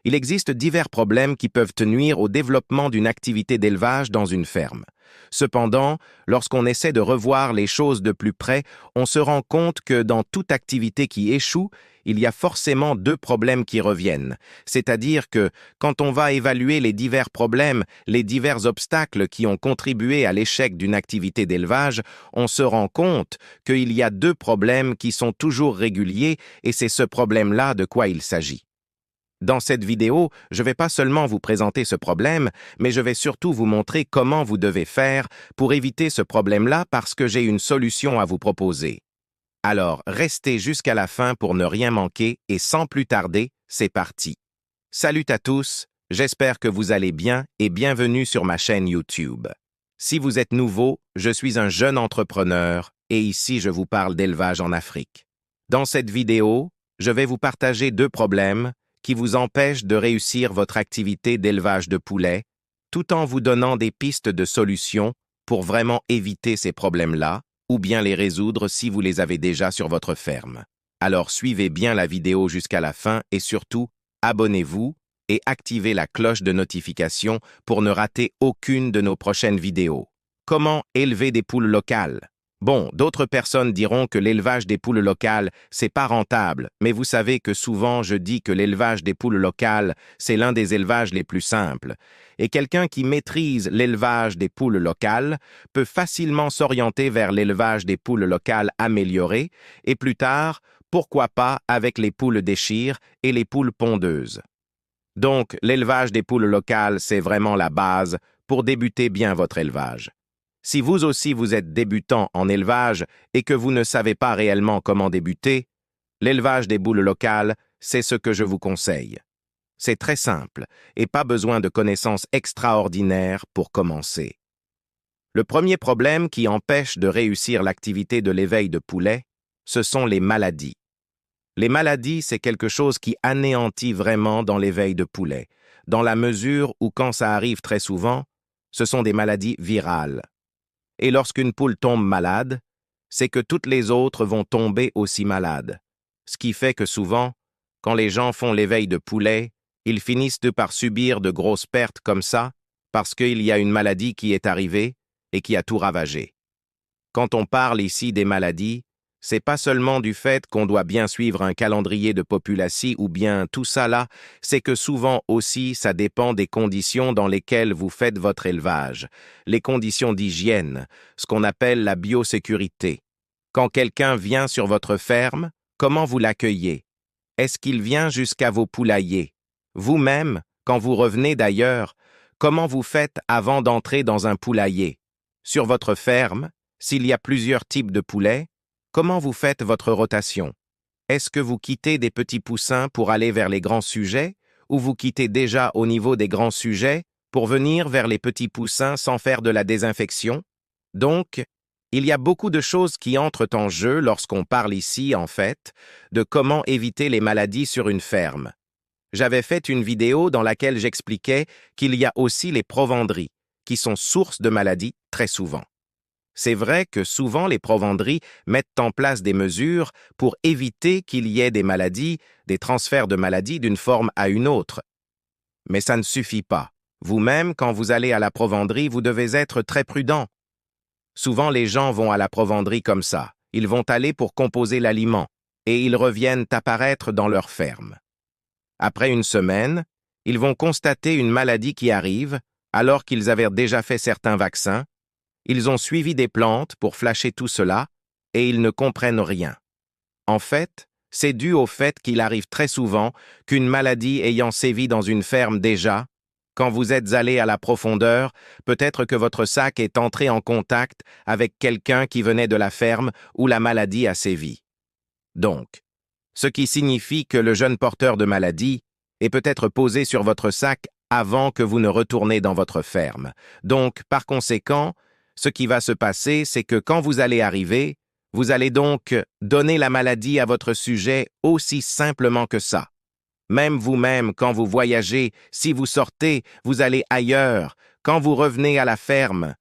Il existe divers problèmes qui peuvent nuire au développement d'une activité d'élevage dans une ferme. Cependant, lorsqu'on essaie de revoir les choses de plus près, on se rend compte que dans toute activité qui échoue, il y a forcément deux problèmes qui reviennent. C'est-à-dire que, quand on va évaluer les divers problèmes, les divers obstacles qui ont contribué à l'échec d'une activité d'élevage, on se rend compte qu'il y a deux problèmes qui sont toujours réguliers et c'est ce problème-là de quoi il s'agit. Dans cette vidéo, je ne vais pas seulement vous présenter ce problème, mais je vais surtout vous montrer comment vous devez faire pour éviter ce problème-là parce que j'ai une solution à vous proposer. Alors, restez jusqu'à la fin pour ne rien manquer et sans plus tarder, c'est parti. Salut à tous, j'espère que vous allez bien et bienvenue sur ma chaîne YouTube. Si vous êtes nouveau, je suis un jeune entrepreneur et ici je vous parle d'élevage en Afrique. Dans cette vidéo, je vais vous partager deux problèmes qui vous empêche de réussir votre activité d'élevage de poulets, tout en vous donnant des pistes de solutions pour vraiment éviter ces problèmes-là, ou bien les résoudre si vous les avez déjà sur votre ferme. Alors suivez bien la vidéo jusqu'à la fin et surtout, abonnez-vous et activez la cloche de notification pour ne rater aucune de nos prochaines vidéos. Comment élever des poules locales? Bon, d'autres personnes diront que l'élevage des poules locales, c'est pas rentable, mais vous savez que souvent je dis que l'élevage des poules locales, c'est l'un des élevages les plus simples. Et quelqu'un qui maîtrise l'élevage des poules locales peut facilement s'orienter vers l'élevage des poules locales améliorées, et plus tard, pourquoi pas avec les poules d'échir et les poules pondeuses. Donc, l'élevage des poules locales, c'est vraiment la base pour débuter bien votre élevage. Si vous aussi vous êtes débutant en élevage et que vous ne savez pas réellement comment débuter, l'élevage des poules locales, c'est ce que je vous conseille. C'est très simple et pas besoin de connaissances extraordinaires pour commencer. Le premier problème qui empêche de réussir l'activité de l'éveil de poulets, ce sont les maladies. Les maladies, c'est quelque chose qui anéantit vraiment dans l'éveil de poulets, dans la mesure où quand ça arrive très souvent, ce sont des maladies virales. Et lorsqu'une poule tombe malade, c'est que toutes les autres vont tomber aussi malades. Ce qui fait que souvent, quand les gens font l'éveil de poulet, ils finissent par subir de grosses pertes comme ça, parce qu'il y a une maladie qui est arrivée et qui a tout ravagé. Quand on parle ici des maladies, c'est pas seulement du fait qu'on doit bien suivre un calendrier de population ou bien tout ça là, c'est que souvent aussi ça dépend des conditions dans lesquelles vous faites votre élevage, les conditions d'hygiène, ce qu'on appelle la biosécurité. Quand quelqu'un vient sur votre ferme, comment vous l'accueillez? Est-ce qu'il vient jusqu'à vos poulaillers? Vous-même, quand vous revenez d'ailleurs, comment vous faites avant d'entrer dans un poulailler? Sur votre ferme, s'il y a plusieurs types de poulets, comment vous faites votre rotation? Est-ce que vous quittez des petits poussins pour aller vers les grands sujets ou vous quittez déjà au niveau des grands sujets pour venir vers les petits poussins sans faire de la désinfection? Donc, il y a beaucoup de choses qui entrent en jeu lorsqu'on parle ici, en fait, de comment éviter les maladies sur une ferme. J'avais fait une vidéo dans laquelle j'expliquais qu'il y a aussi les provenderies, qui sont source de maladies très souvent. C'est vrai que souvent les provenderies mettent en place des mesures pour éviter qu'il y ait des maladies, des transferts de maladies d'une forme à une autre. Mais ça ne suffit pas. Vous-même, quand vous allez à la provenderie, vous devez être très prudent. Souvent les gens vont à la provenderie comme ça. Ils vont aller pour composer l'aliment et ils reviennent apparaître dans leur ferme. Après une semaine, ils vont constater une maladie qui arrive alors qu'ils avaient déjà fait certains vaccins. Ils ont suivi des plantes pour flasher tout cela, et ils ne comprennent rien. En fait, c'est dû au fait qu'il arrive très souvent qu'une maladie ayant sévi dans une ferme déjà, quand vous êtes allé à la profondeur, peut-être que votre sac est entré en contact avec quelqu'un qui venait de la ferme où la maladie a sévi. Donc, ce qui signifie que le jeune porteur de maladie est peut-être posé sur votre sac avant que vous ne retournez dans votre ferme. Donc, par conséquent, ce qui va se passer, c'est que quand vous allez arriver, vous allez donc donner la maladie à votre sujet aussi simplement que ça. Même vous-même, quand vous voyagez, si vous sortez, vous allez ailleurs. Quand vous revenez à la ferme,